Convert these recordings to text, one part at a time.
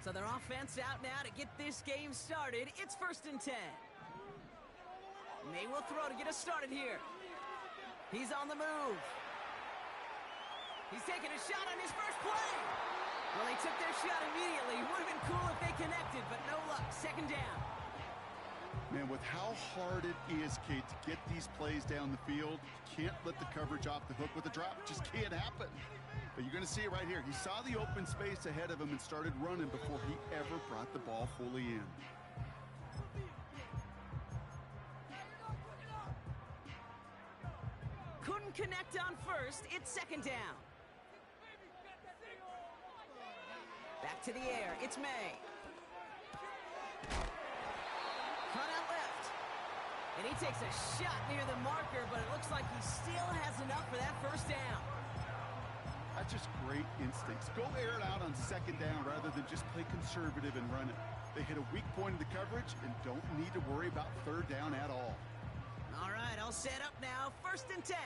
So their offense out now to get this game started. It's 1st and 10. May will throw to get us started here. He's on the move. He's taking a shot on his first play. Well, they took their shot immediately. Would have been cool if they connected, but no luck. 2nd down. Man, with how hard it is, Kate, to get these plays down the field, you can't let the coverage off the hook with a drop. It just can't happen. But you're going to see it right here. He saw the open space ahead of him and started running before he ever brought the ball fully in. Couldn't connect on first. It's 2nd down. Back to the air. It's May. Front out left. And he takes a shot near the marker, but it looks like he still has enough for that 1st down. That's just great instincts. Go air it out on 2nd down rather than just play conservative and run it. They hit a weak point in the coverage and don't need to worry about 3rd down at all. All right, I'll set up now. 1st and 10.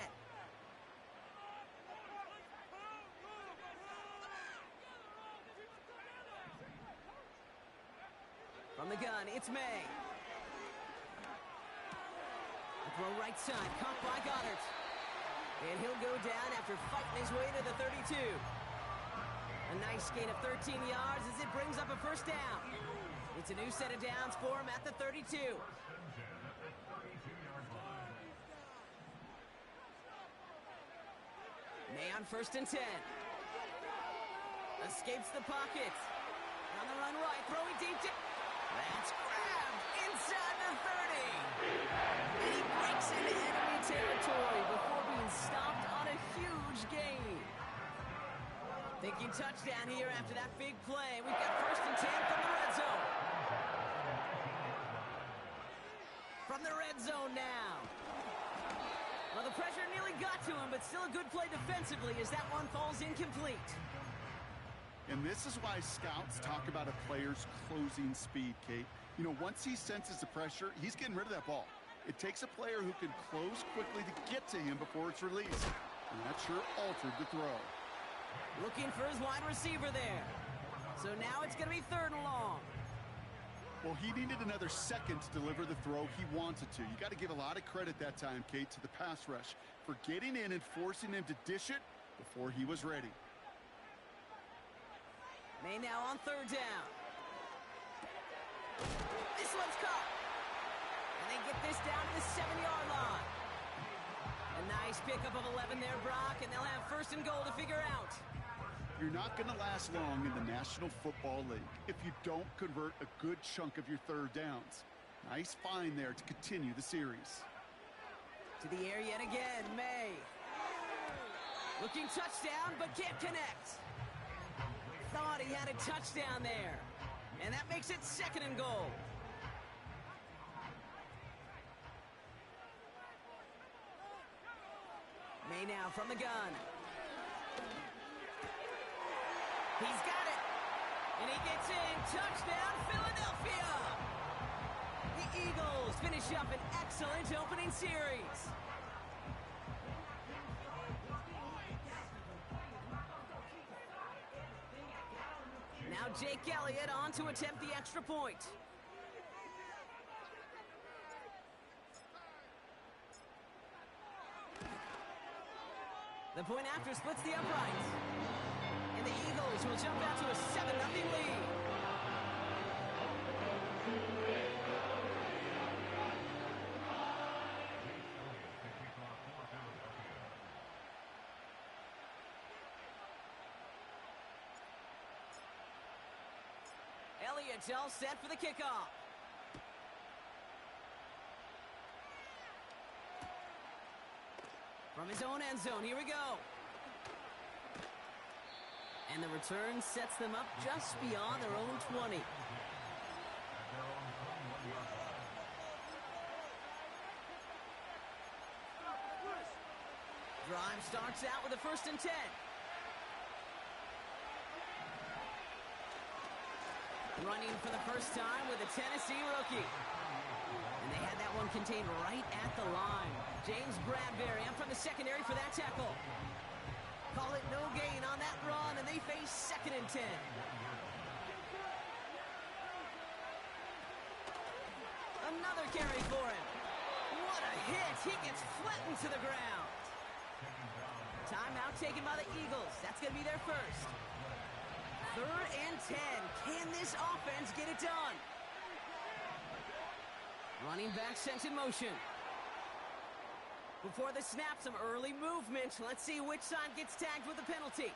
From the gun, it's May. The throw right side, caught by Goddard. And he'll go down after fighting his way to the 32. A nice gain of 13 yards as it brings up a 1st down. It's a new set of downs for him at the 32. May on 1st and 10. Escapes the pocket. On the run right, throwing deep. That's grabbed inside the 30. And he breaks into enemy territory before being stopped on a huge gain. Thinking touchdown here after that big play. We've got 1st and 10 from the red zone. From the red zone now. Well, the pressure nearly got to him, but still a good play defensively as that one falls incomplete. And this is why scouts talk about a player's closing speed, Kate. You know, once he senses the pressure, he's getting rid of that ball. It takes a player who can close quickly to get to him before it's released. And that sure altered the throw. Looking for his wide receiver there. So now it's going to be 3rd and long. Well, he needed another second to deliver the throw he wanted to. You got to give a lot of credit that time, Kate, to the pass rush for getting in and forcing him to dish it before he was ready. May now on 3rd down. This one's caught. And they get this down to the 7-yard line. A nice pickup of 11 there, Brock, and they'll have 1st and goal to figure out. You're not going to last long in the National Football League if you don't convert a good chunk of your 3rd downs. Nice find there to continue the series. To the air yet again, May. Looking touchdown, but can't connect. Thought he had a touchdown there. And that makes it 2nd and goal. May now from the gun. He's got it. And he gets in. Touchdown, Philadelphia. The Eagles finish up an excellent opening series. Now Jake Elliott on to attempt the extra point. The point after splits the uprights. And the Eagles will jump out to a 7-0 lead. Elliott's all set for the kickoff. From his own end zone, here we go. And the return sets them up just beyond their own 20. Drive starts out with a 1st and 10. Running for the first time with a Tennessee rookie. And they had that one contained right at the line. James Bradbury up from the secondary for that tackle. Call it no gain on that run, and they face 2nd and 10. Another carry for him. What a hit. He gets flattened to the ground. Timeout taken by the Eagles. That's going to be their first. 3rd and 10. Can this offense get it done? Running back sent in motion. Before the snap, some early movement. Let's see which side gets tagged with the penalty.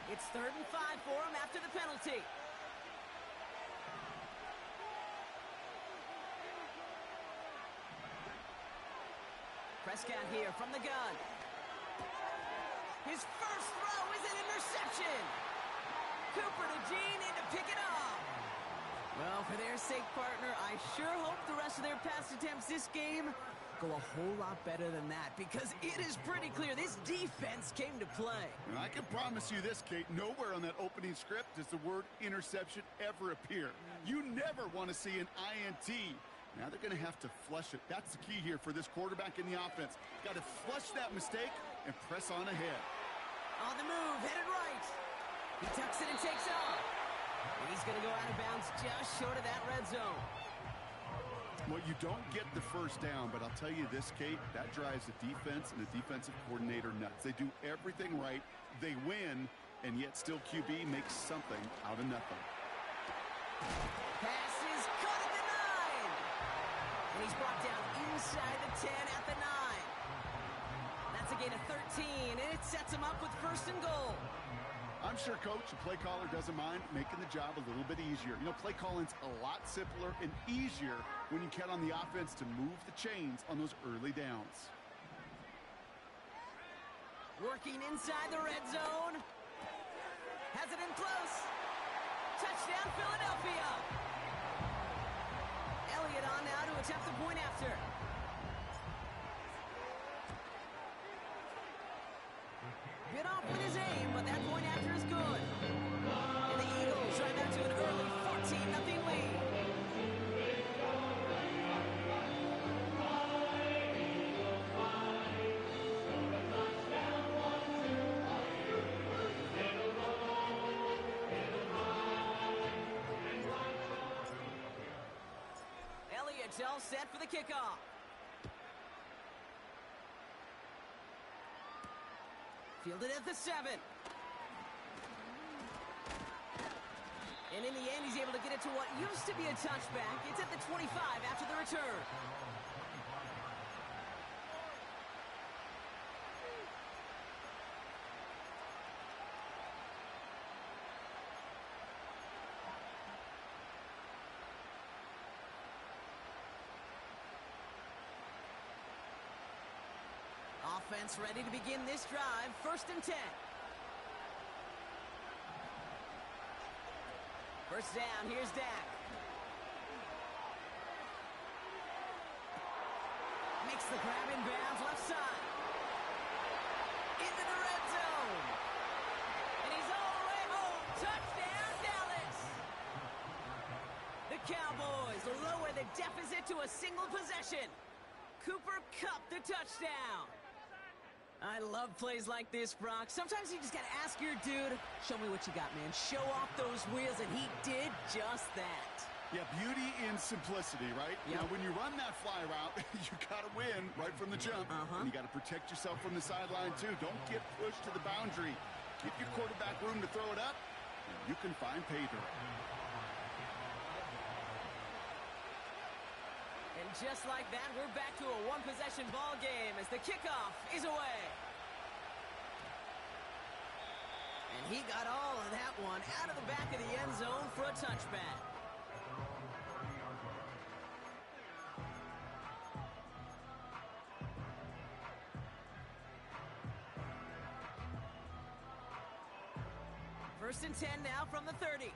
It's 3rd and 5 for him after the penalty. Prescott here from the gun. His first throw is an interception. Cooper to Jean in to pick it up. Well, for their sake, partner, I sure hope the rest of their pass attempts this game go a whole lot better than that, because it is pretty clear this defense came to play. And I can promise you this, Kate, nowhere on that opening script does the word interception ever appear. You never want to see an INT. Now they're going to have to flush it. That's the key here for this quarterback in the offense. Got to flush that mistake and press on ahead. On the move, headed right. He tucks it and takes off. And he's going to go out of bounds just short of that red zone. Well, you don't get the first down, but I'll tell you this, Kate, that drives the defense and the defensive coordinator nuts. They do everything right. They win, and yet still QB makes something out of nothing. Pass is caught at the 9. And he's brought down inside the 10 at the 9. That's a gain of 13, and it sets him up with 1st and goal. I'm sure, Coach, the play caller doesn't mind making the job a little bit easier. You know, play calling's a lot simpler and easier when you count on the offense to move the chains on those early downs. Working inside the red zone. Has it in close. Touchdown, Philadelphia. Elliott on now to attempt the point after. Bit off with his aim, but that point after is good. And the Eagles drive out to an early 14-0 lead. Elliott's all set for the kickoff. Fielded at the 7. And in the end, he's able to get it to what used to be a touchback. It's at the 25 after the return. Offense ready to begin this drive. 1st and 10. First down, here's Dak. Makes the grab in bounds, left side. Into the red zone. And he's all the way home. Touchdown, Dallas. The Cowboys lower the deficit to a single possession. Cooper Kupp the touchdown. I love plays like this, Brock. Sometimes you just got to ask your dude, show me what you got, man. Show off those wheels, and he did just that. Yeah, beauty in simplicity, right? Yep. Now, when you run that fly route, you got to win right from the jump. And you got to protect yourself from the sideline, too. Don't get pushed to the boundary. Give your quarterback room to throw it up, and you can find pay dirt. And just like that, we're back to a one-possession ball game as the kickoff is away. And he got all of that one out of the back of the end zone for a touchback. First and 10 now from the 30.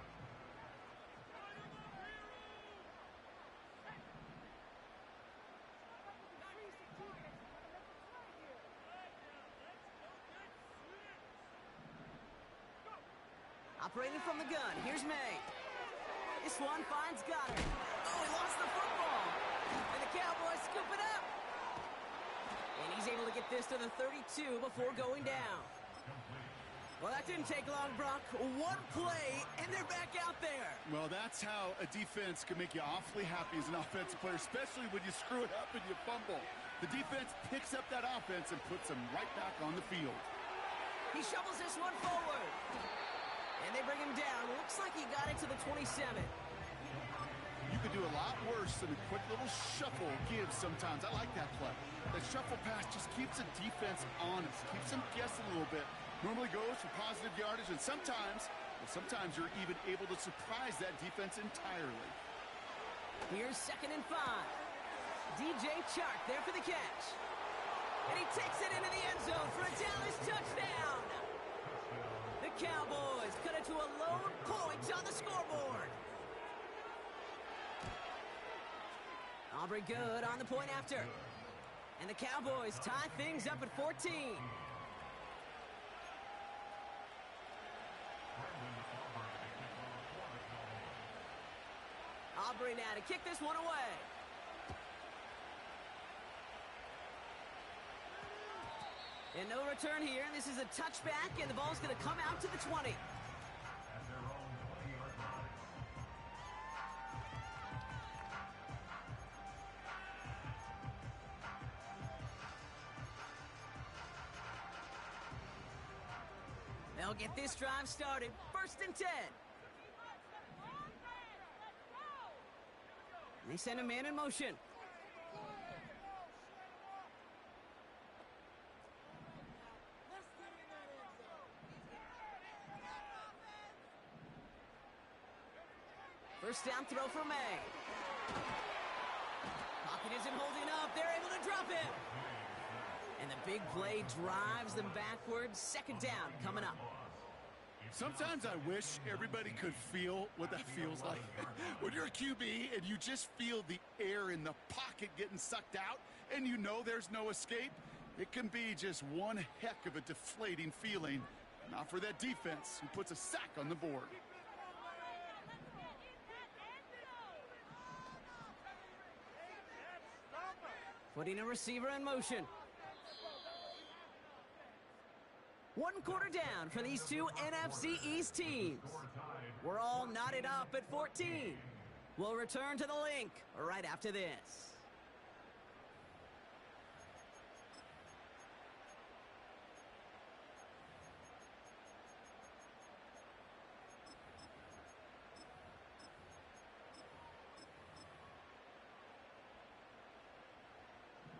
Operating from the gun, here's May. This one finds Goddard. Oh, he lost the football. And the Cowboys scoop it up. And he's able to get this to the 32 before going down. Well, that didn't take long, Brock. One play, and they're back out there. Well, that's how a defense can make you awfully happy as an offensive player, especially when you screw it up and you fumble. The defense picks up that offense and puts them right back on the field. He shovels this one forward. And they bring him down. Looks like he got it to the 27. You could do a lot worse than a quick little shuffle gives sometimes. I like that play. That shuffle pass just keeps the defense honest, keeps them guessing a little bit. Normally goes for positive yardage, and sometimes you're even able to surprise that defense entirely. Here's 2nd and 5. DJ Chark there for the catch. And he takes it into the end zone for a Dallas touchdown. The Cowboys cut it to a lone point on the scoreboard. Aubrey good on the point after. And the Cowboys tie things up at 14. Aubrey now to kick this one away. And no return here. This is a touchback, and the ball's going to come out to the 20. They'll get this drive started. 1st and 10. They send a man in motion. First down throw for May. Pocket isn't holding up. They're able to drop it. And the big play drives them backwards. 2nd down coming up. Sometimes I wish everybody could feel what that feels like. When you're a QB and you just feel the air in the pocket getting sucked out and you know there's no escape, it can be just one heck of a deflating feeling. Not for that defense who puts a sack on the board. Putting a receiver in motion. 1 quarter down for these two NFC East teams. We're all knotted up at 14. We'll return to the link right after this.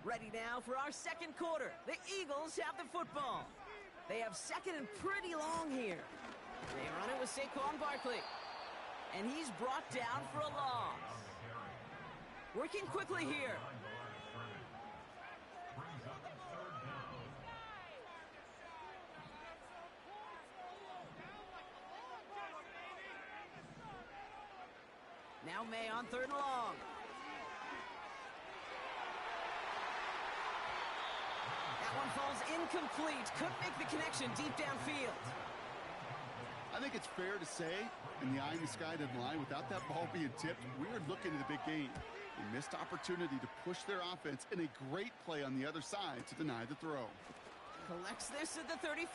Ready now for our 2nd quarter. The Eagles have the football. They have 2nd and pretty long here. They run it with Saquon Barkley. And he's brought down for a loss. Working quickly here. Now May on 3rd and long. That one falls incomplete. Couldn't make the connection deep downfield. I think it's fair to say, in the eye in the sky doesn't lie, without that ball being tipped, we were looking at a big game. A missed opportunity to push their offense and a great play on the other side to deny the throw. Collects this at the 35.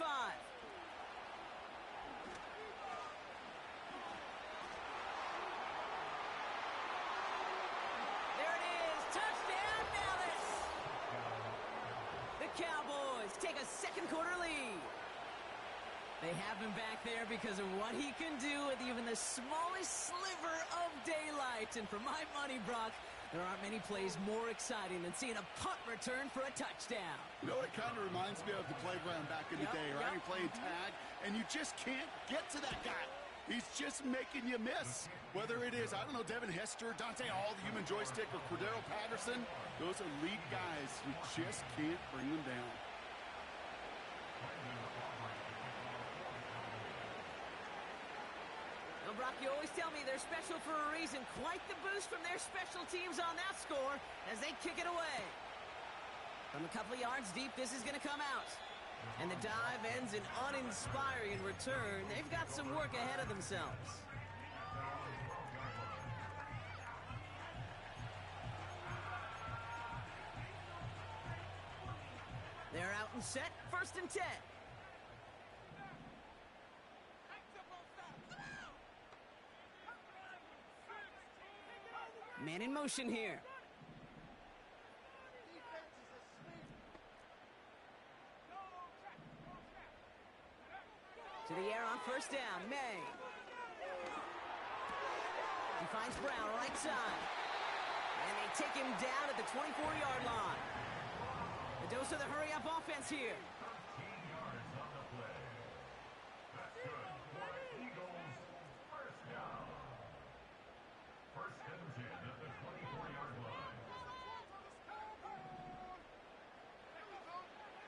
There it is. Touchdown, Dallas. The Cowboys take a 2nd quarter lead. They have him back there because of what he can do with even the smallest sliver of daylight. And for my money, Brock, there aren't many plays more exciting than seeing a punt return for a touchdown. You know, it kind of reminds me of the playground back in the day, right? You're playing tag, and you just can't get to that guy. He's just making you miss. Whether it is, I don't know, Devin Hester, Dante Hall, the human joystick, or Cordero Patterson, those elite guys who just can't bring them down. Well, Brock, you always tell me they're special for a reason. Quite the boost from their special teams on that score as they kick it away. From a couple of yards deep, this is going to come out. And the dive ends in uninspiring return. They've got some work ahead of themselves. They're out and set. 1st and 10. Man in motion here. To the air on first down, May. He finds Brown right side. And they take him down at the 24-yard line. A dose of the hurry-up offense here.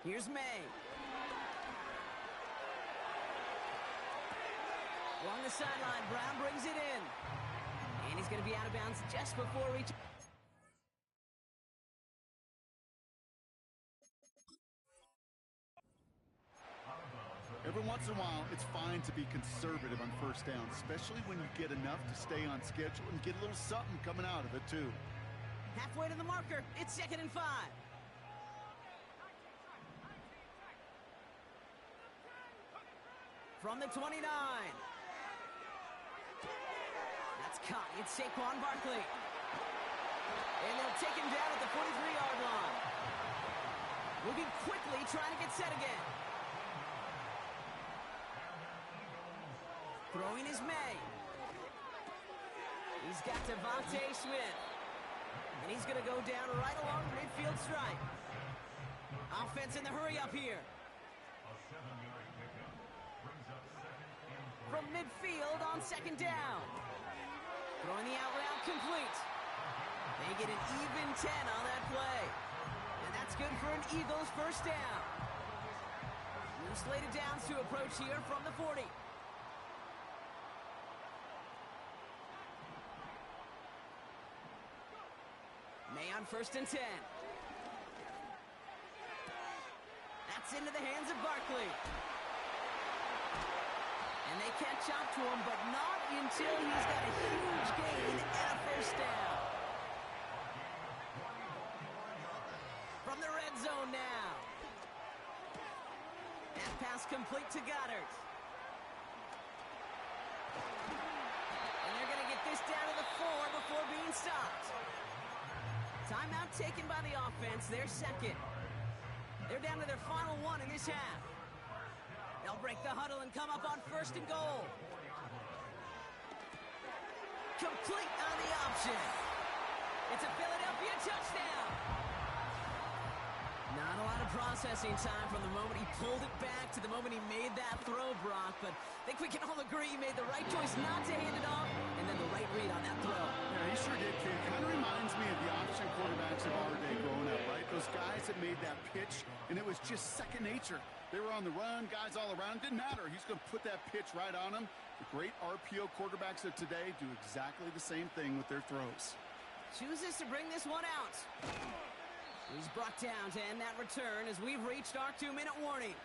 Here's May. Along the sideline, Brown brings it in. And he's going to be out of bounds just before reaching. Every once in a while, it's fine to be conservative on first down, especially when you get enough to stay on schedule and get a little something coming out of it, too. Halfway to the marker, it's 2nd and 5. From the 29. That's caught. It's Saquon Barkley. And they'll take him down at the 43-yard line. Moving quickly, trying to get set again. Throwing is May. He's got Devontae Smith. And he's going to go down right along the midfield stripe. Offense in the hurry-up here. From midfield on 2nd down. Throwing the out route complete. They get an even 10 on that play. And that's good for an Eagles first down. New slated downs to approach here from the 40. May on 1st and 10. That's into the hands of Barkley. And they catch up to him, but not until he's got a huge gain and a first down. From the red zone now. That pass complete to Goddard. And they're going to get this down to the 4 before being stopped. Timeout taken by the offense, their second. They're down to their final one in this half. They'll break the huddle and come up on 1st and goal. Complete on the option. It's a Philadelphia touchdown. Not a lot of processing time from the moment he pulled it back to the moment he made that throw, Brock. But I think we can all agree he made the right choice not to hand it off, and then the right read on that throw. Yeah, he sure did, kid. Kind of reminds me of the option quarterbacks of our day growing up, right? Those guys that made that pitch, and it was just second nature. They were on the run, guys all around. Didn't matter. He's going to put that pitch right on them. The great RPO quarterbacks of today do exactly the same thing with their throws. Chooses to bring this one out. He's brought down to end that return as we've reached our 2-minute warning.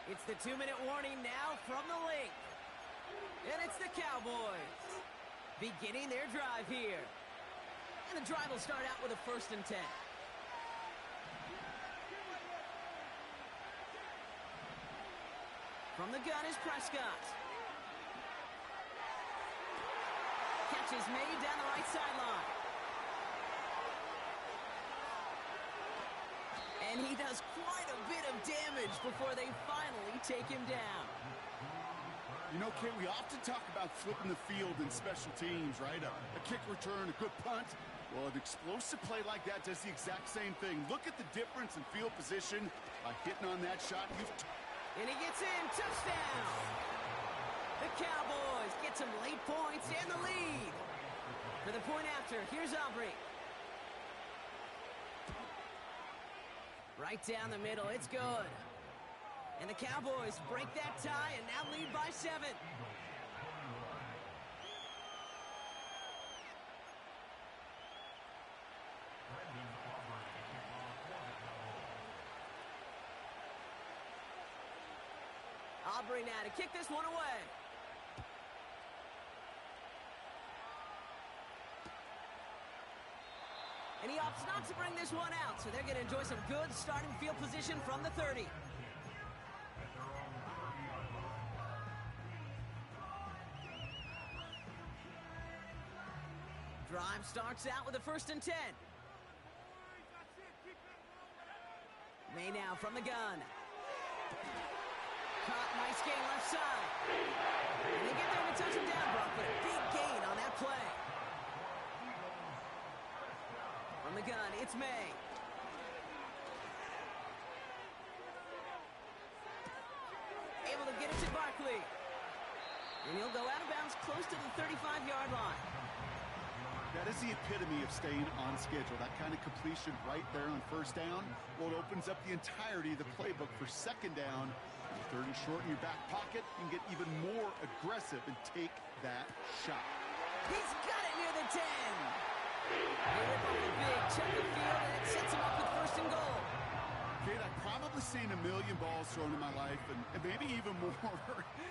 It's the 2-minute warning now from the link. And it's the Cowboys beginning their drive here. And the drive will start out with a 1st and 10. From the gun is Prescott. Catch is made down the right sideline. And he does quite a bit of damage before they finally take him down. You know, Kate, we often talk about flipping the field in special teams, right? A kick return, a good punt. Well, an explosive play like that does the exact same thing. Look at the difference in field position by hitting on that shot. And he gets in. Touchdown. The Cowboys get some late points and the lead. For the point after, here's Aubrey. Right down the middle. It's good. And the Cowboys break that tie and now lead by 7. Aubrey now to kick this one away. And he opts not to bring this one out, so they're going to enjoy some good starting field position from the 30. Drive starts out with a 1st and 10. May now from the gun. Caught, nice gain left side. And they get there to touch him down, Brock, but a big gain on that play. From the gun, it's May. Able to get it to Barkley. And he'll go out of bounds close to the 35-yard line. That is the epitome of staying on schedule. That kind of completion right there on 1st down. Well, it opens up the entirety of the playbook for 2nd down. 3rd and short in your back pocket. You can get even more aggressive and take that shot. He's got it near the 10. They rip off a big chunk of field, and it sets him up with 1st and goal. Kate, I've probably seen a million balls thrown in my life, and maybe even more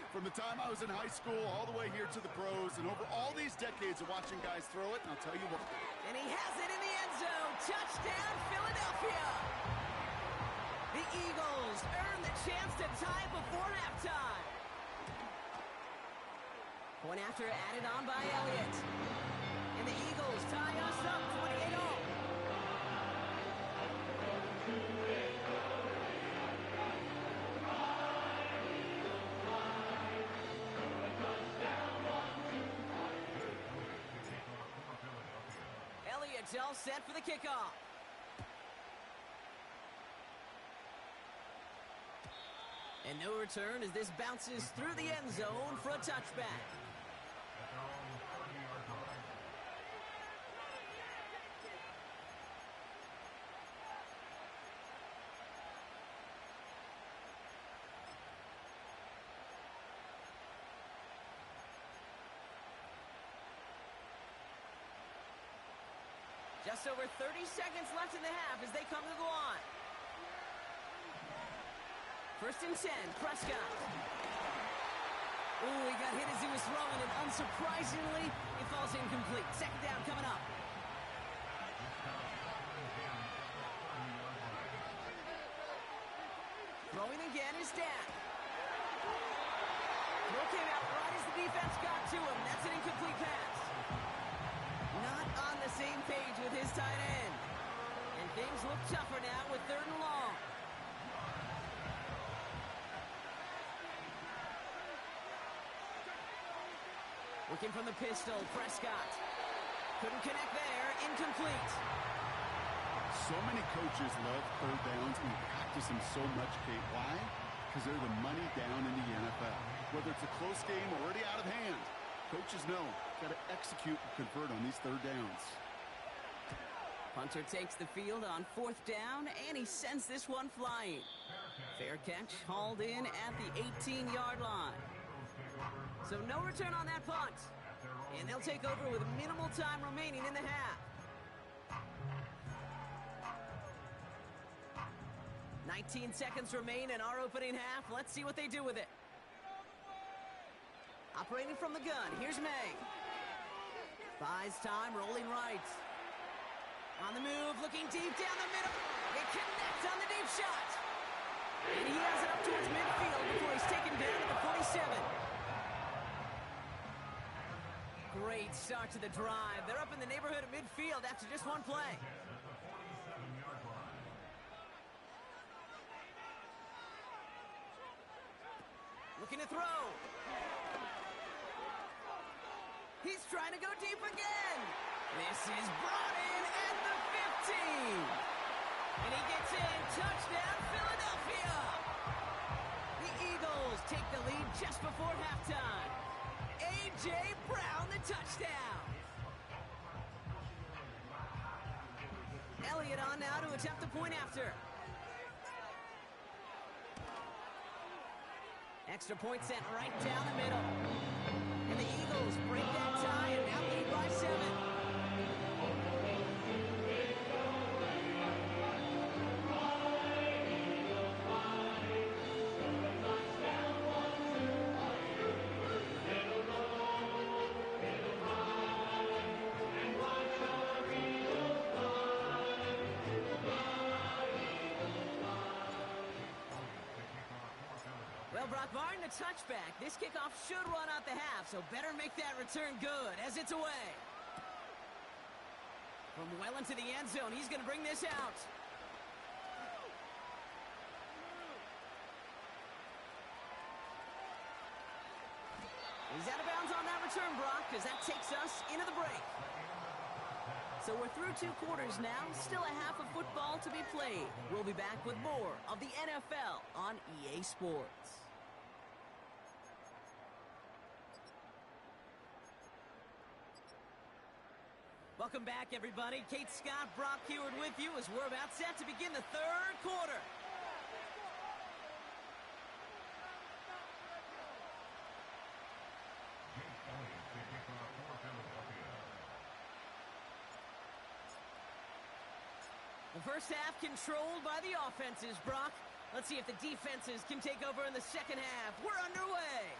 from the time I was in high school all the way here to the pros, and over all these decades of watching guys throw it, and I'll tell you what. And he has it in the end zone. Touchdown, Philadelphia. The Eagles earn the chance to tie before halftime. Point after added on by Elliott. And the Eagles tie us up 28-all. Elliott's all set for the kickoff. And no return as this bounces through the end zone for a touchback. Just over 30 seconds left in the half as they come to the line. 1st and 10, Prescott. Ooh, he got hit as he was throwing, and unsurprisingly, it falls incomplete. 2nd down coming up. Throwing again is Dan. Throw came out right as the defense got to him. That's an incomplete pass. Not on the same page with his tight end. And things look tougher now with 3rd and long. Looking from the pistol, Prescott. Couldn't connect there, incomplete. So many coaches love 3rd downs and practice them so much, Kate. Why? Because they're the money down in the NFL. Whether it's a close game or already out of hand, coaches know, got to execute and convert on these 3rd downs. Punter takes the field on 4th down, and he sends this one flying. Fair catch, hauled in at the 18-yard line. So no return on that punt. And they'll take over with minimal time remaining in the half. 19 seconds remain in our opening half. Let's see what they do with it. Operating from the gun, here's May. Buys time, rolling right. On the move, looking deep down the middle. They connect on the deep shot. And he has it up towards midfield before he's taken down at the 47. Great start to the drive. They're up in the neighborhood of midfield after just one play. Looking to throw. He's trying to go deep again. This is brought in at the 15. And he gets in. Touchdown, Philadelphia. The Eagles take the lead just before halftime. A.J. Brown, the touchdown. Elliott on now to attempt the point after. Extra point sent right down the middle. And the Eagles break that tie and now lead by 7. Well, Brock, barring the touchback, this kickoff should run out the half, so better make that return good as it's away. From well into the end zone, he's going to bring this out. He's out of bounds on that return, Brock, because that takes us into the break. So we're through 2 quarters now, still a half of football to be played. We'll be back with more of the NFL on EA Sports. Welcome back, everybody. Kate Scott, Brock Huard with you as we're about set to begin the 3rd quarter. The first half controlled by the offenses, Brock. Let's see if the defenses can take over in the second half. We're underway.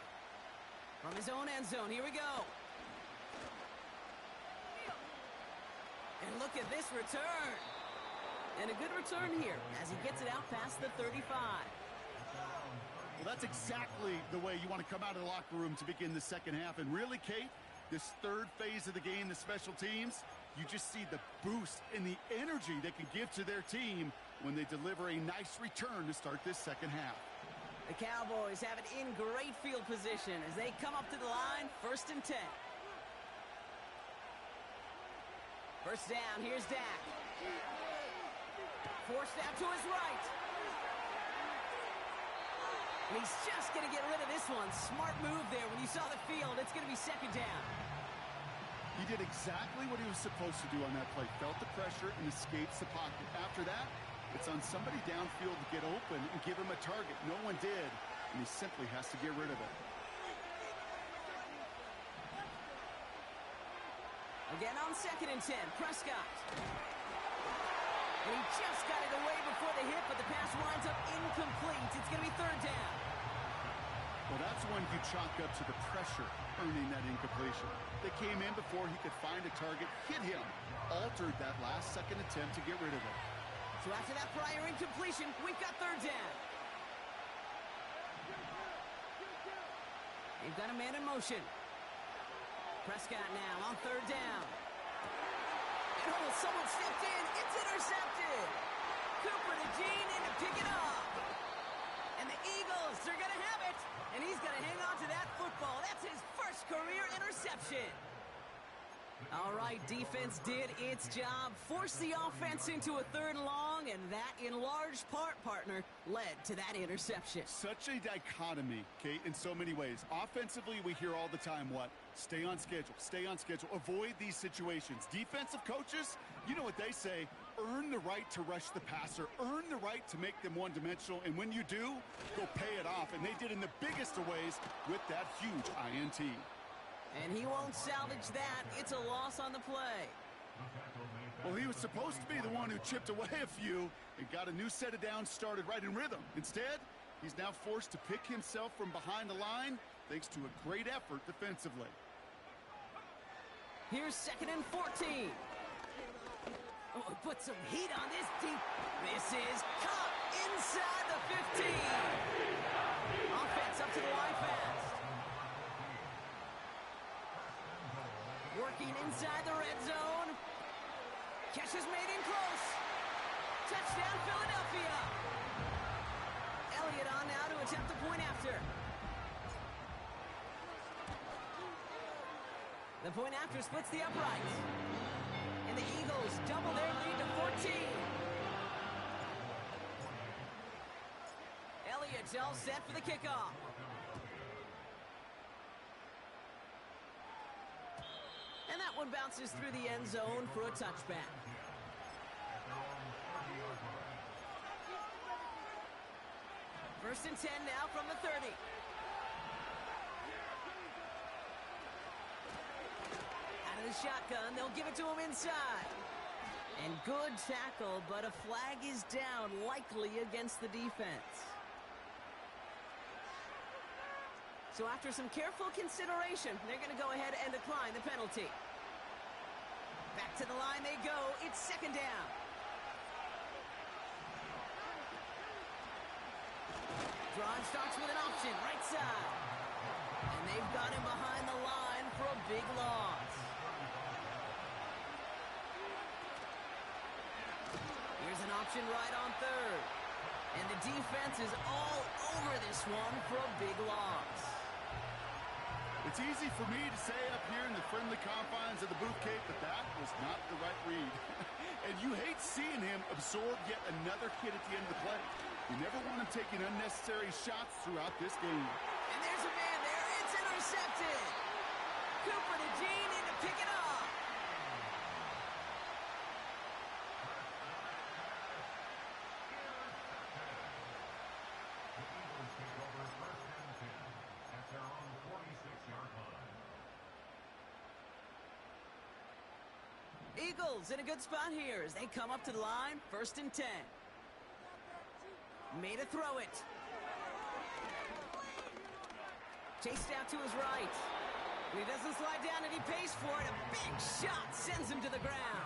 From his own end zone, here we go. And look at this return. And a good return here as he gets it out past the 35. Well, that's exactly the way you want to come out of the locker room to begin the second half. And really, Kate, this 3rd phase of the game, the special teams, you just see the boost and the energy they can give to their team when they deliver a nice return to start this second half. The Cowboys have it in great field position as they come up to the line, 1st and 10. First down, here's Dak. Forced out to his right. And he's just going to get rid of this one. Smart move there. When you saw the field, it's going to be 2nd down. He did exactly what he was supposed to do on that play. Felt the pressure and escapes the pocket. After that, it's on somebody downfield to get open and give him a target. No one did, and he simply has to get rid of it. Again on 2nd and 10, Prescott. And he just got it away before the hit, but the pass winds up incomplete. It's going to be 3rd down. Well, that's one you chalk up to the pressure earning that incompletion. They came in before he could find a target, hit him, altered that last-second attempt to get rid of it. So after that prior incompletion, we've got 3rd down. They've got a man in motion. Prescott now on 3rd down. Oh, someone stepped in. It's intercepted. Cooper to Jean in to pick it up. And the Eagles, they're going to have it. And he's going to hang on to that football. That's his first career interception. All right, defense did its job. Forced the offense into a 3rd and long, and that, in large part, partner, led to that interception. Such a dichotomy, Kate, in so many ways. Offensively, we hear all the time what? Stay on schedule, avoid these situations. Defensive coaches, you know what they say, earn the right to rush the passer, earn the right to make them one-dimensional, and when you do, go pay it off. And they did in the biggest of ways with that huge INT. And he won't salvage that. It's a loss on the play. Well, he was supposed to be the one who chipped away a few and got a new set of downs started right in rhythm. Instead, he's now forced to pick himself from behind the line thanks to a great effort defensively. Here's 2nd and 14. Oh, put some heat on this deep. This is caught inside the 15. Offense up to the line fast. Working inside the red zone. Catch is made in close. Touchdown, Philadelphia. Elliott on now to attempt the point after. The point after splits the uprights. And the Eagles double their lead to 14. Elliott's all set for the kickoff. And that one bounces through the end zone for a touchback. First and 10 now from the 30. Out of the shotgun, they'll give it to him inside. And good tackle, but a flag is down, likely against the defense. So after some careful consideration, they're going to go ahead and decline the penalty. Back to the line they go. It's 2nd down. Drive starts with an option, right side. And they've got him behind the line for a big loss. Here's an option right on third. And the defense is all over this one for a big loss. It's easy for me to say up here in the friendly confines of the booth, Kate, but that was not the right read. And you hate seeing him absorb yet another hit at the end of the play. You never want him taking unnecessary shots throughout this game. And there's a man there. It's intercepted. Cooper to Jean in to pick it up. Eagles in a good spot here as they come up to the line, 1st and 10. Made a throw it. Chased out to his right. And he doesn't slide down and he pays for it. A big shot sends him to the ground.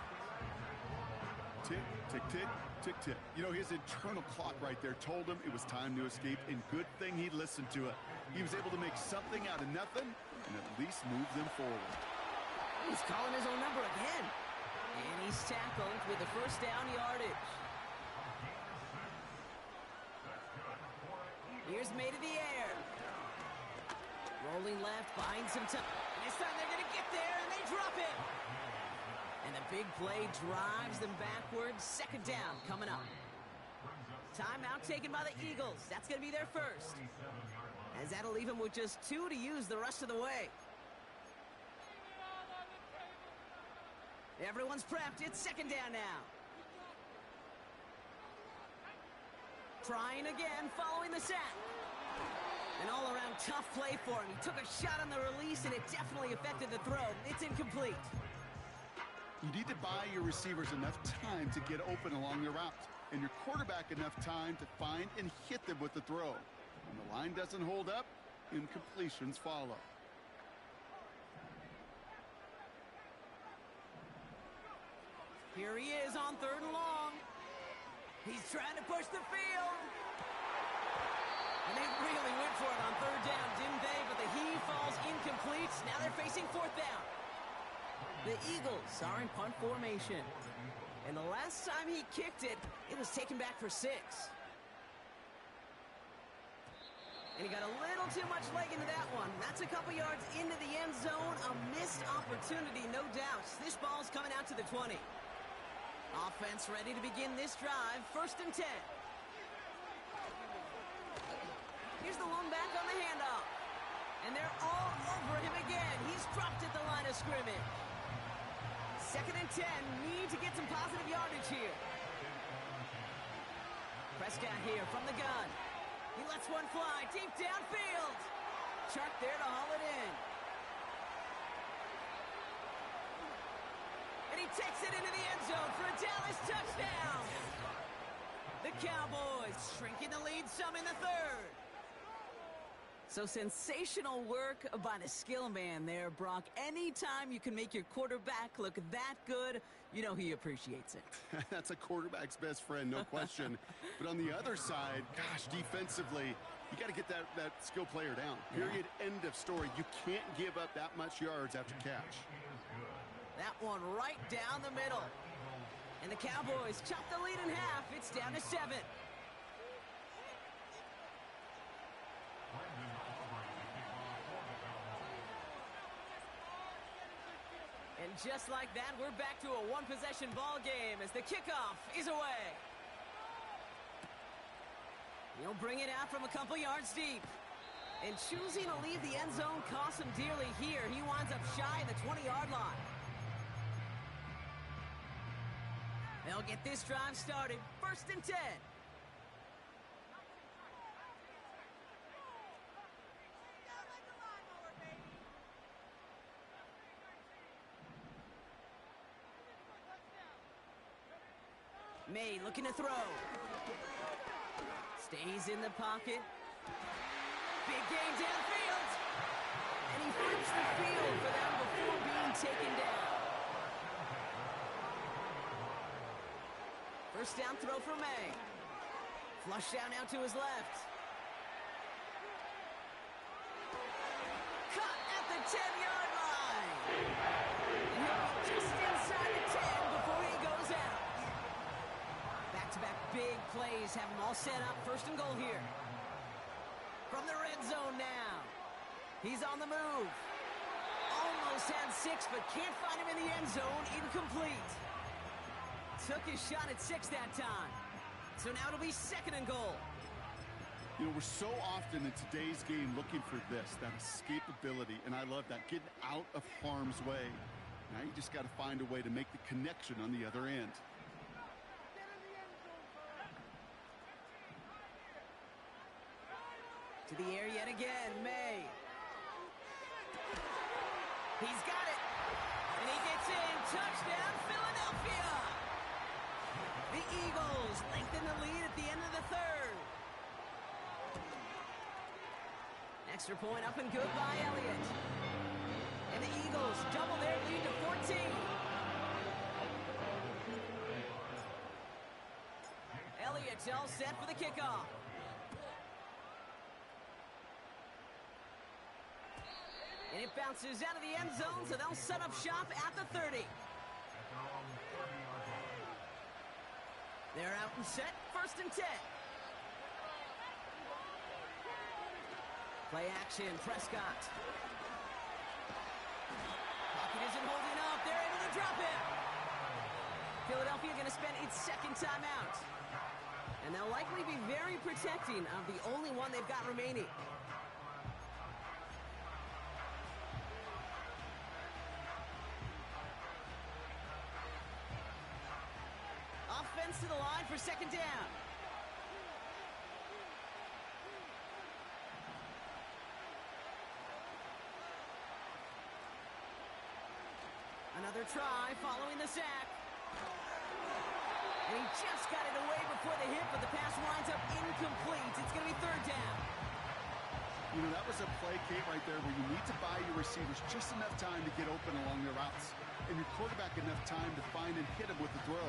Tick, tick, tick, tick, tick. You know, his internal clock right there told him it was time to escape, and good thing he listened to it. He was able to make something out of nothing and at least move them forward. He's calling his own number again. And he's tackled with the first down yardage. Here's made in the air. Rolling left, buying some time. And this time they're going to get there, and they drop it. And the big play drives them backwards. 2nd down coming up. Timeout taken by the Eagles. That's going to be their first. As that'll leave them with just 2 to use the rest of the way. Everyone's prepped. It's 2nd down now. Trying again, following the sack. An all-around tough play for him. He took a shot on the release, and it definitely affected the throw. It's incomplete. You need to buy your receivers enough time to get open along their routes, and your quarterback enough time to find and hit them with the throw. When the line doesn't hold up, incompletions follow. Here he is on 3rd and long. He's trying to push the field. And they really went for it on 3rd down, didn't they? But the heave falls incomplete. Now they're facing 4th down. The Eagles are in punt formation. And the last time he kicked it, it was taken back for 6. And he got a little too much leg into that one. That's a couple yards into the end zone. A missed opportunity, no doubt. This ball's coming out to the 20. Offense ready to begin this drive. 1st and 10. Here's the lone back on the handoff. And they're all over him again. He's dropped at the line of scrimmage. 2nd and 10. Need to get some positive yardage here. Prescott here from the gun. He lets one fly deep downfield. Chark there to haul it in. And he takes it into the end zone for a Dallas touchdown. The Cowboys shrinking the lead some in the 3rd. So sensational work by the skill man there, Brock. Anytime you can make your quarterback look that good, you know he appreciates it. That's a quarterback's best friend, no question. But on the other side, gosh, defensively, you got to get that skill player down. Period, end of story. You can't give up that much yards after catch. That one right down the middle. And the Cowboys chop the lead in half. It's down to 7. And just like that, we're back to a one-possession ball game as the kickoff is away. He'll bring it out from a couple yards deep. And choosing to leave the end zone costs him dearly here. He winds up shy of the 20-yard line. They'll get this drive started. 1st and 10. May looking to throw. Stays in the pocket. Big game downfield. And he flips the field for them before being taken down. 1st down throw for May. Flush down out to his left. Cut at the 10-yard line. And he'll be just inside the 10 before he goes out. Back Back-to-back big plays have them all set up. First and goal here. From the red zone now. He's on the move. Almost had 6, but can't find him in the end zone. Incomplete. Took his shot at 6 that time. So now it'll be second and goal. You know, we're so often in today's game looking for this, that escapability, and I love that, getting out of harm's way. Now you just got to find a way to make the connection on the other end. To the air yet again, May. He's got it. And he gets in. Touchdown, Philadelphia. The Eagles lengthen the lead at the end of the third. Extra point up and good by Elliott. And the Eagles double their lead to 14. Elliott's all set for the kickoff. And it bounces out of the end zone, so they'll set up shop at the 30. They're out and set, first and 10. Play action, Prescott. Pocket isn't holding up. They're able to drop it. Philadelphia going to spend its second timeout. And they'll likely be very protecting of the only one they've got remaining. Offense to the line for second down. Another try following the sack. And he just got it away before the hit, but the pass winds up incomplete. It's going to be third down. You know, that was a play, Kate, right there where you need to buy your receivers just enough time to get open along their routes. And your quarterback enough time to find and hit him with the throw.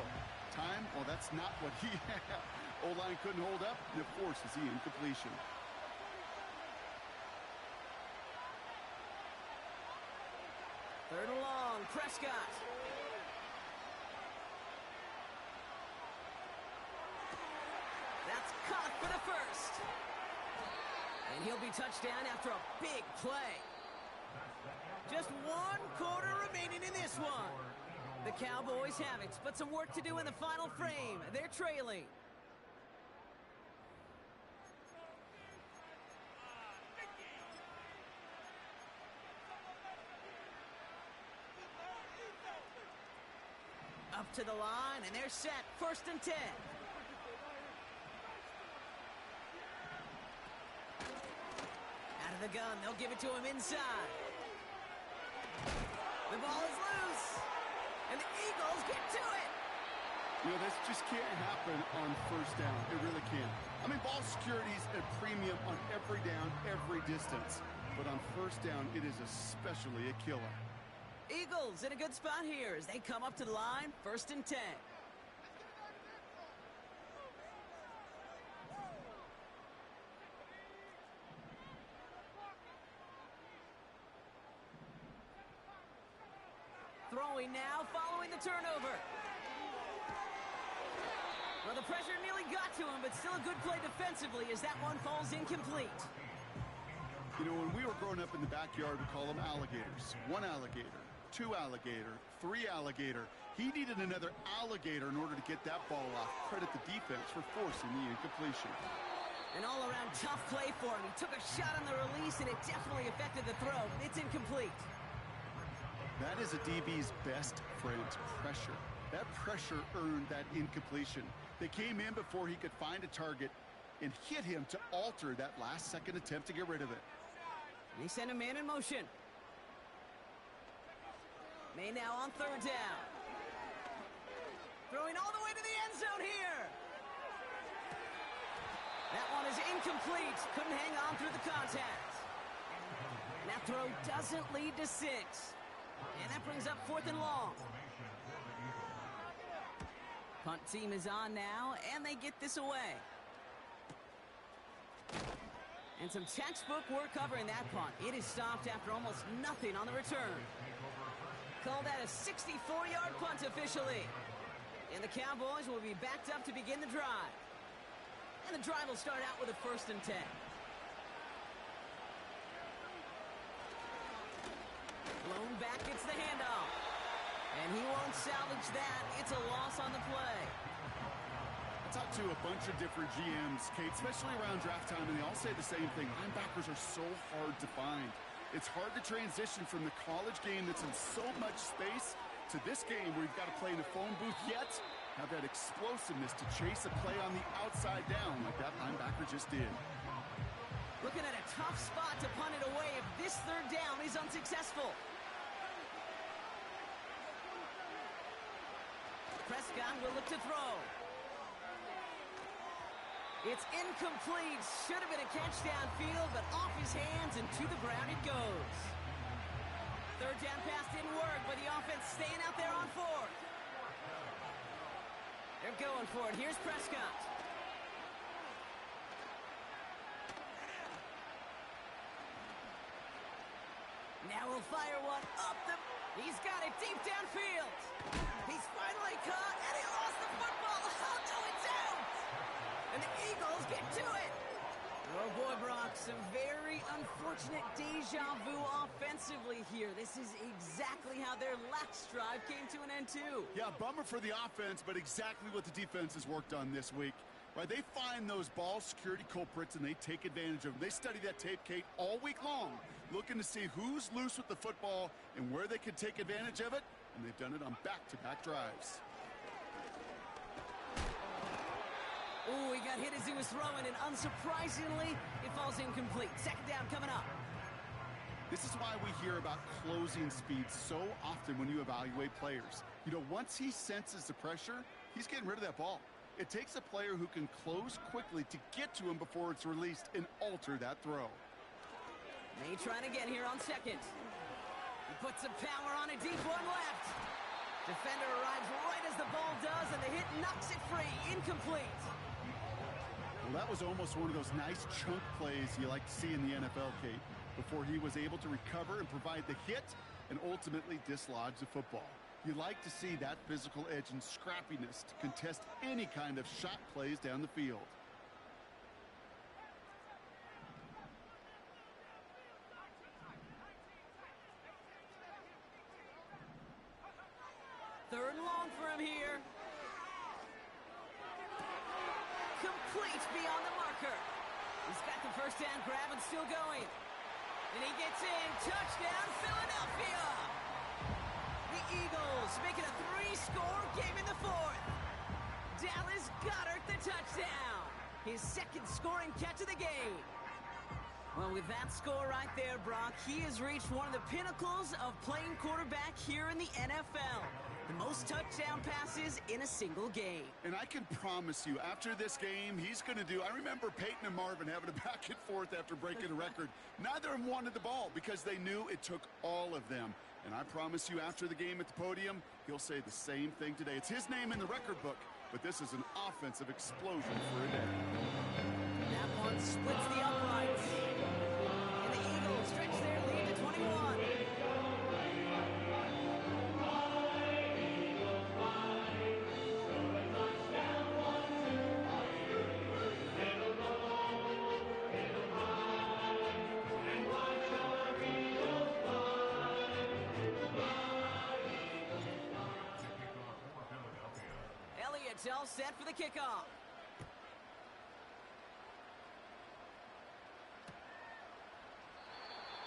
Time? Well, that's not what he had. O-line couldn't hold up, and it forces the incompletion. Third and long, Prescott. That's caught for the first. And he'll be touchdown after a big play. Just 1 quarter remaining in this one. The Cowboys have it, but some work to do in the final frame. They're trailing. Up to the line, and they're set. First and 10. Out of the gun, they'll give it to him inside. The ball is loose, and the Eagles get to it. You know, this just can't happen on first down. It really can't. I mean, ball security is a premium on every down, every distance. But on first down, it is especially a killer. Eagles in a good spot here as they come up to the line, first and 10. Throwing now, following the turnover. Well, the pressure nearly got to him, but still a good play defensively as that one falls incomplete. You know, when we were growing up in the backyard, we call them alligators. 1 alligator, 2 alligator, 3 alligator. He needed another alligator in order to get that ball off. Credit the defense for forcing the incompletion. An all-around tough play for him. He took a shot on the release, and it definitely affected the throw. It's incomplete. That is a DB's best friend, pressure. That pressure earned that incompletion. They came in before he could find a target and hit him to alter that last-second attempt to get rid of it. He sent a man in motion. May now on third down. Throwing all the way to the end zone here. That one is incomplete. Couldn't hang on through the contact. And that throw doesn't lead to 6. And that brings up fourth and long. Punt team is on now, and they get this away. And some textbook work covering that punt. It is stopped after almost nothing on the return. Call that a 64-yard punt officially. And the Cowboys will be backed up to begin the drive. And the drive will start out with a 1st and 10. Blown back, gets the handoff. And he won't salvage that. It's a loss on the play. I talked to a bunch of different GMs, Kate, especially around draft time, and they all say the same thing. Linebackers are so hard to find. It's hard to transition from the college game that's in so much space to this game where you've got to play in a phone booth, yet have that explosiveness to chase a play on the outside down like that linebacker just did. Looking at a tough spot to punt it away if this 3rd down is unsuccessful. Prescott will look to throw. It's incomplete. Should have been a catch downfield, but off his hands and to the ground it goes. 3rd down pass didn't work, but the offense staying out there on 4th. They're going for it. Here's Prescott. Now we'll fire one up the... He's got it deep downfield. He's finally caught, and he lost the football. Oh, no, it's out. And the Eagles get to it. Oh, boy, Brock, some very unfortunate deja vu offensively here. This is exactly how their last drive came to an end, too. Yeah, bummer for the offense, but exactly what the defense has worked on this week. Right, they find those ball security culprits, and they take advantage of them. They study that tape, Kate, all week long, looking to see who's loose with the football and where they can take advantage of it, and they've done it on back-to-back drives. Oh, he got hit as he was throwing, and unsurprisingly, it falls incomplete. 2nd down coming up. This is why we hear about closing speed so often when you evaluate players. You know, once he senses the pressure, he's getting rid of that ball. It takes a player who can close quickly to get to him before it's released and alter that throw. May trying again here on 2nd. He puts some power on a deep one left. Defender arrives right as the ball does, and the hit knocks it free. Incomplete. Well, that was almost one of those nice chunk plays you like to see in the NFL, Kate, before he was able to recover and provide the hit and ultimately dislodge the football. You like to see that physical edge and scrappiness to contest any kind of shot plays down the field. Third and long for him here. Complete beyond the marker. He's got the 1st down grab and still going. And he gets in. Touchdown, Philadelphia. The Eagles make it a 3-score game in the 4th. Dallas Goedert the touchdown. His 2nd scoring catch of the game. Well, with that score right there, Brock, he has reached one of the pinnacles of playing quarterback here in the NFL. The most touchdown passes in a single game. And I can promise you, after this game, he's going to do... I remember Peyton and Marvin having a back and forth after breaking a record. Neither of them wanted the ball because they knew it took all of them. And I promise you, after the game at the podium, he'll say the same thing today. It's his name in the record book, but this is an offensive explosion for a day. That one splits the uprights. And the Eagles stretch their lead to 21. Elliott's all set for the kickoff.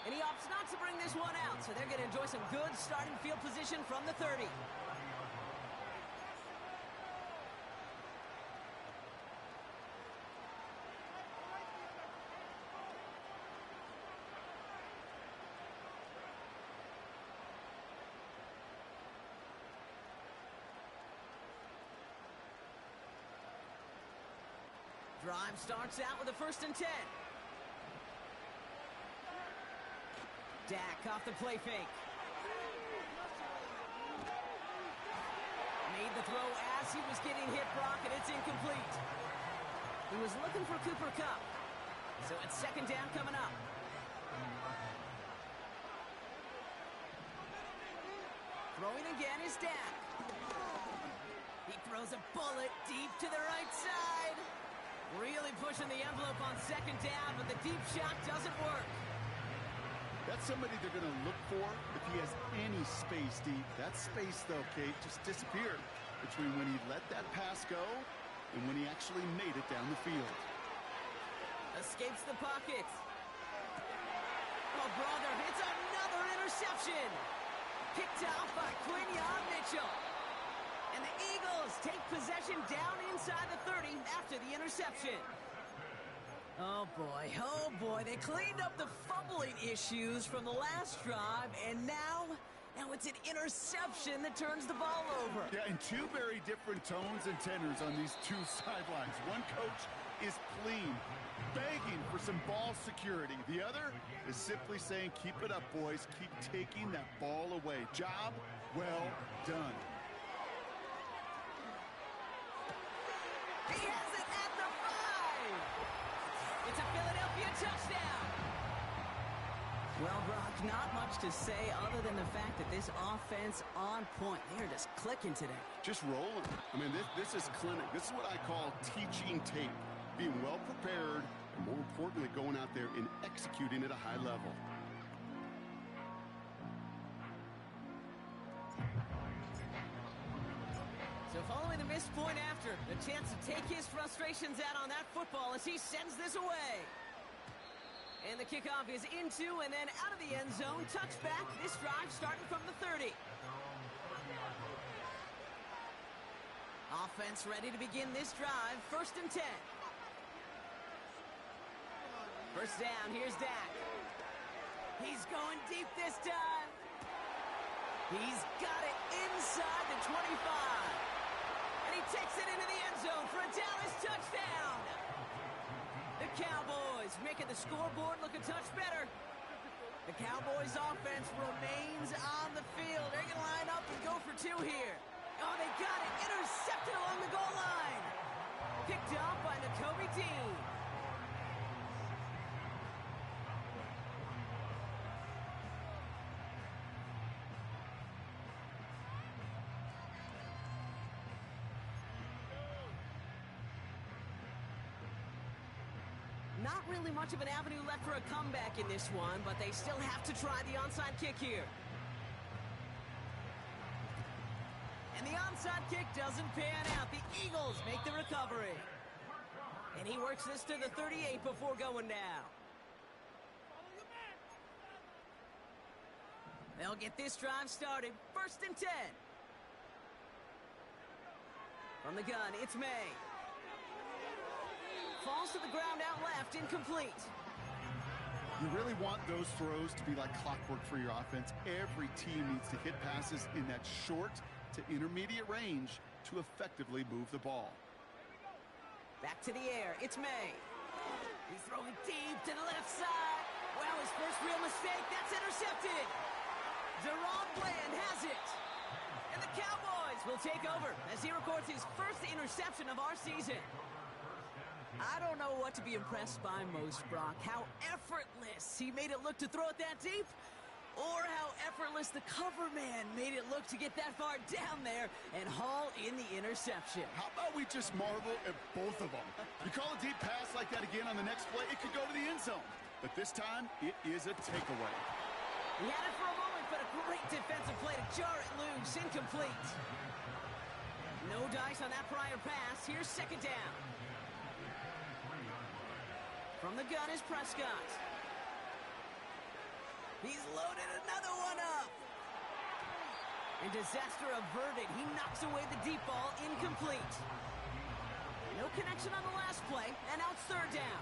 And he opts not to bring this one out, so they're going to enjoy some good starting field position from the 30. Drive starts out with a 1st and 10. Dak off the play fake. Made the throw as he was getting hit, Brock, and it's incomplete. He was looking for Cooper Kupp. So it's 2nd down coming up. Throwing again is Dak. He throws a bullet deep to the right side. Really pushing the envelope on second down, but the deep shot doesn't work. That's somebody they're going to look for if he has any space deep. That space, though, Kate, just disappeared between when he let that pass go and when he actually made it down the field. Escapes the pocket. Oh, brother, it's another interception. Picked out by Quinyon Mitchell. And the Eagles take possession down inside the 30 after the interception. Oh boy, they cleaned up the fumbling issues from the last drive, and now it's an interception that turns the ball over. Yeah, and two very different tones and tenors on these two sidelines. One coach is pleading, begging for some ball security. The other is simply saying, keep it up, boys. Keep taking that ball away. Job well done. He has it at the 5. It's a Philadelphia touchdown. Well, Brock, not much to say other than the fact that this offense on point. They're just clicking today. Just rolling. I mean, this is clinic. This is what I call teaching tape. Being well prepared, and more importantly, going out there and executing at a high level. So following the missed point after, the chance to take his frustrations out on that football as he sends this away. And the kickoff is into and then out of the end zone. Touchback, this drive starting from the 30. Offense ready to begin this drive, 1st and 10. First down, here's Dak. He's going deep this time. He's got it inside the 25. And he takes it into the end zone for a Dallas touchdown. The Cowboys making the scoreboard look a touch better. The Cowboys offense remains on the field. They're going to line up and go for 2 here. Oh, they got it. Intercepted along the goal line. Picked up by Nakobe Dean. Not really much of an avenue left for a comeback in this one, but they still have to try the onside kick here. And the onside kick doesn't pan out. The Eagles make the recovery. And he works this to the 38 before going down. They'll get this drive started. 1st and 10. From the gun, it's May. Falls to the ground out left, incomplete. You really want those throws to be like clockwork for your offense. Every team needs to hit passes in that short to intermediate range to effectively move the ball. Back to the air, it's May. He's throwing deep to the left side. Well, his first real mistake, that's intercepted. Deron Bland has it. And the Cowboys will take over as he records his first interception of our season. I don't know what to be impressed by most, Brock. How effortless he made it look to throw it that deep, or how effortless the cover man made it look to get that far down there and haul in the interception. How about we just marvel at both of them? You call a deep pass like that again on the next play, it could go to the end zone. But this time, it is a takeaway. He had it for a moment, but a great defensive play to jar it loose. Incomplete. No dice on that prior pass. Here's 2nd down. From the gun is Prescott. He's loaded another one up. And disaster averted. He knocks away the deep ball, incomplete. No connection on the last play, and now it's 3rd down.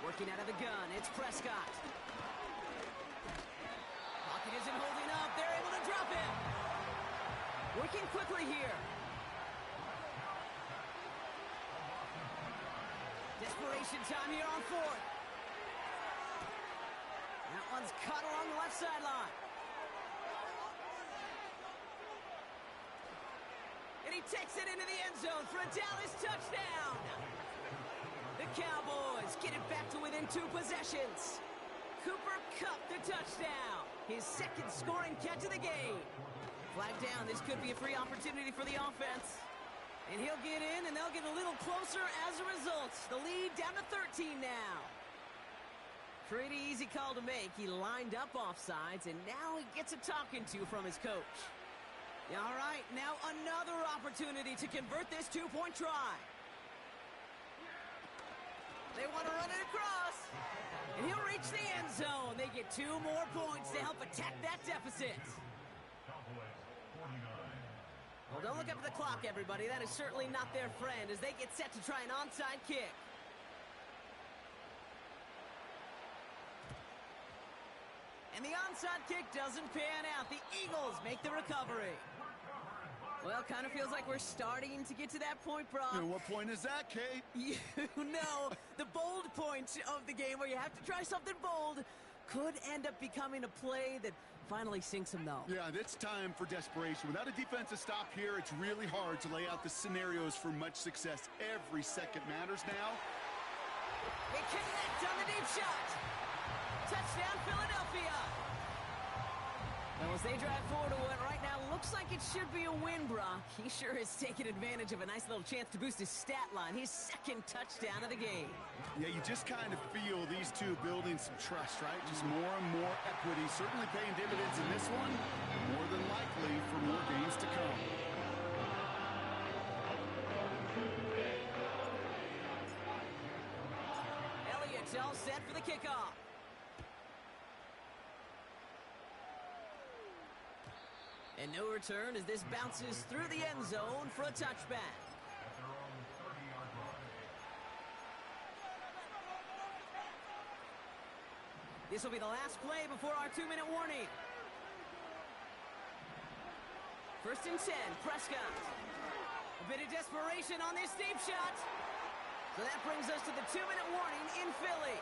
Working out of the gun, it's Prescott. Pocket isn't holding up. They're able to drop him. Working quickly here. Desperation time here on 4th. That one's caught along the left sideline. And he takes it into the end zone for a Dallas touchdown. The Cowboys get it back to within 2 possessions. Cooper Kupp the touchdown. His 2nd scoring catch of the game. Flag down. This could be a free opportunity for the offense. And he'll get in, and they'll get a little closer as a result. The lead down to 13 now. Pretty easy call to make. He lined up offsides, and now he gets a talking to from his coach. All right, now another opportunity to convert this two-point try. They want to run it across. And he'll reach the end zone. They get 2 more points to help attack that deficit. Well, don't look up at the clock, everybody. That is certainly not their friend as they get set to try an onside kick. And the onside kick doesn't pan out. The Eagles make the recovery. Well, kind of feels like we're starting to get to that point, Brock. And what point is that, Kate? You know, the bold point of the game where you have to try something bold could end up becoming a play that finally sinks them, though. Yeah, it's time for desperation. Without a defensive stop here, it's really hard to lay out the scenarios for much success. Every second matters now. They connect on the deep shot. Touchdown, Philadelphia. Well, as they drive forward to what right now looks like it should be a win, Brock. He sure has taken advantage of a nice little chance to boost his stat line. His second touchdown of the game. Yeah, you just kind of feel these two building some trust, right? Just more and more equity. Certainly paying dividends in this one. More than likely for more games to come. Elliott's all set for the kickoff. And no return as this bounces through the end zone for a touchback. This will be the last play before our 2-minute warning. 1st and 10, Prescott. A bit of desperation on this deep shot. So that brings us to the 2-minute warning in Philly.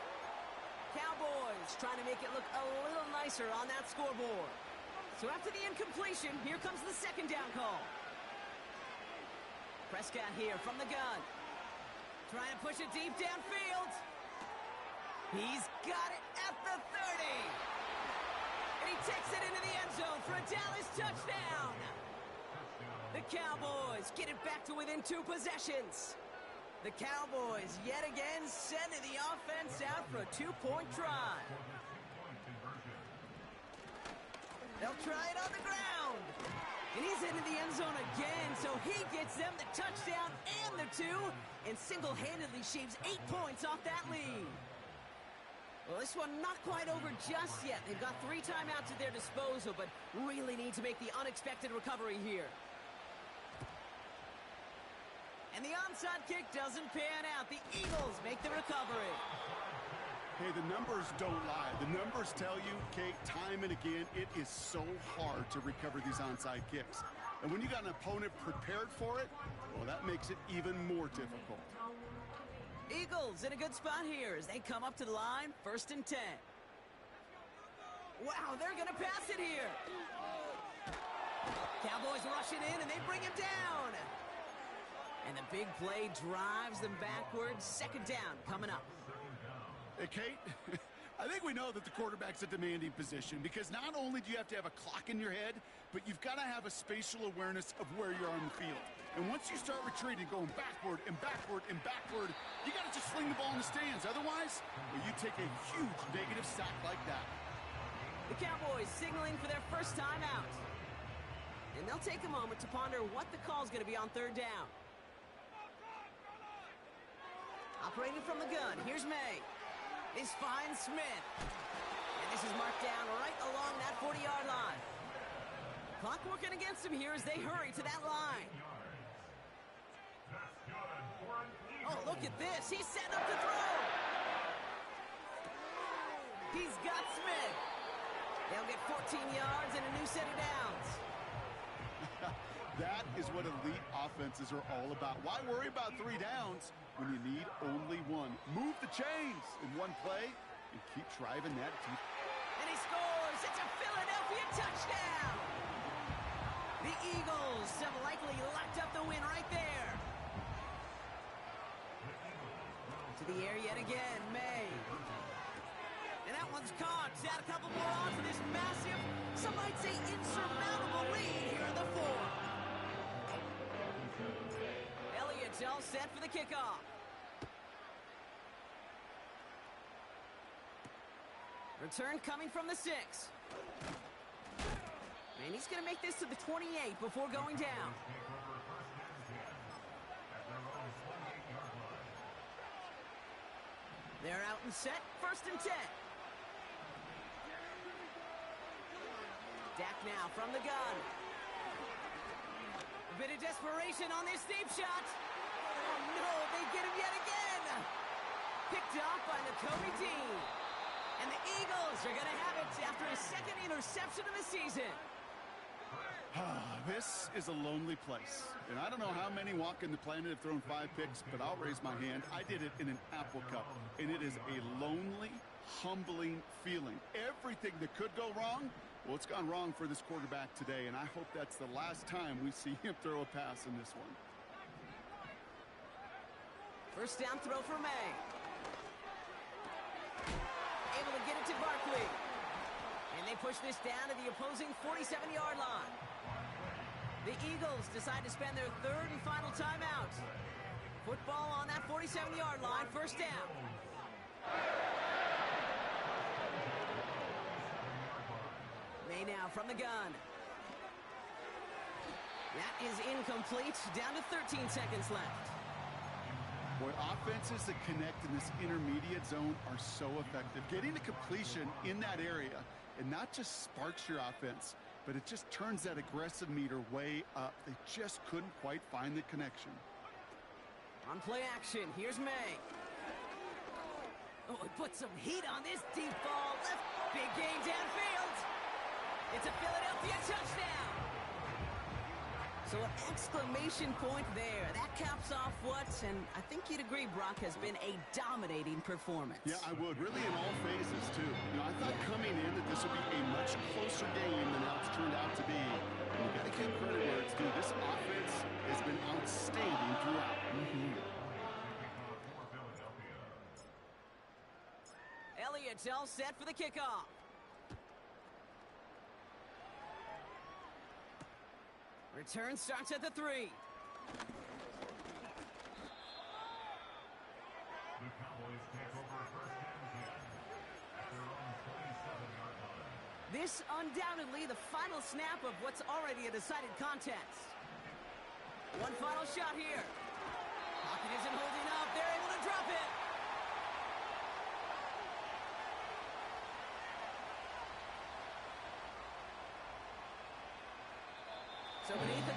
Cowboys trying to make it look a little nicer on that scoreboard. So after the incompletion, here comes the 2nd down call. Prescott here from the gun. Trying to push it deep downfield. He's got it at the 30. And he takes it into the end zone for a Dallas touchdown. The Cowboys get it back to within 2 possessions. The Cowboys yet again sending the offense out for a 2-point try. They'll try it on the ground. And he's into the end zone again, so he gets them the touchdown and the 2, and single-handedly shaves 8 points off that lead. Well, this one not quite over just yet. They've got 3 timeouts at their disposal, but really need to make the unexpected recovery here. And the onside kick doesn't pan out. The Eagles make the recovery. Hey, the numbers don't lie. The numbers tell you, Kate, time and again, it is so hard to recover these onside kicks. And when you got an opponent prepared for it, well, that makes it even more difficult. Eagles in a good spot here as they come up to the line, 1st and 10. Wow, they're going to pass it here. Cowboys rushing in, and they bring him down. And the big play drives them backwards. 2nd down coming up. Hey, Kate, I think we know that the quarterback's a demanding position because not only do you have to have a clock in your head, but you've got to have a spatial awareness of where you're on the field. And once you start retreating, going backward and backward and backward, you got to just fling the ball in the stands. Otherwise, well, you take a huge negative sack like that. The Cowboys signaling for their first time out. And they'll take a moment to ponder what the call's going to be on 3rd down. Operating from the gun, here's May. This finds Smith. And this is marked down right along that 40-yard line. Clock working against him here as they hurry to that line. Oh, look at this. He's setting up to throw. He's got Smith. They'll get 14 yards and a new set of downs. That is what elite offenses are all about. Why worry about 3 downs when you need only 1? Move the chains in one play and keep driving that deep. And he scores. It's a Philadelphia touchdown. The Eagles have likely locked up the win right there. To the air yet again, May. And that one's caught. Add a couple more on for this massive, some might say insurmountable lead here in the fourth. Elliott's all set for the kickoff. Return coming from the 6. And he's going to make this to the 28 before going down. They're out and set. 1st and 10. Dak now from the gun. A bit of desperation on this deep shot. Oh, no, they get him yet again. Picked off by Nakobe Dean. And the Eagles are going to have it after his 2nd interception of the season. This is a lonely place. And I don't know how many walking the planet have thrown 5 picks, but I'll raise my hand. I did it in an Apple Cup. And it is a lonely, humbling feeling. Everything that could go wrong, well, it's gone wrong for this quarterback today, and I hope that's the last time we see him throw a pass in this one. 1st down throw for May. Able to get it to Barkley. And they push this down to the opposing 47-yard line. The Eagles decide to spend their 3rd and final timeout. Football on that 47-yard line, 1st down. May now from the gun. That is incomplete. Down to 13 seconds left. Boy, offenses that connect in this intermediate zone are so effective. Getting a completion in that area, and not just sparks your offense, but it just turns that aggressive meter way up. They just couldn't quite find the connection. On play action, here's May. Oh, he put some heat on this deep ball. Left, big gain downfield. It's a Philadelphia touchdown. So an exclamation point there. That caps off what, and I think you'd agree, Brock, has been a dominating performance. Yeah, I would. Really in all phases, too. You know, I thought coming in that this would be a much closer game than how it's turned out to be. And you got to give credit where it's due. This offense has been outstanding throughout. Elliott's all set for the kickoff. Return starts at the 3. This undoubtedly the final snap of what's already a decided contest. One final shot here. Pocket isn't holding up. They're able to drop it. So beneath the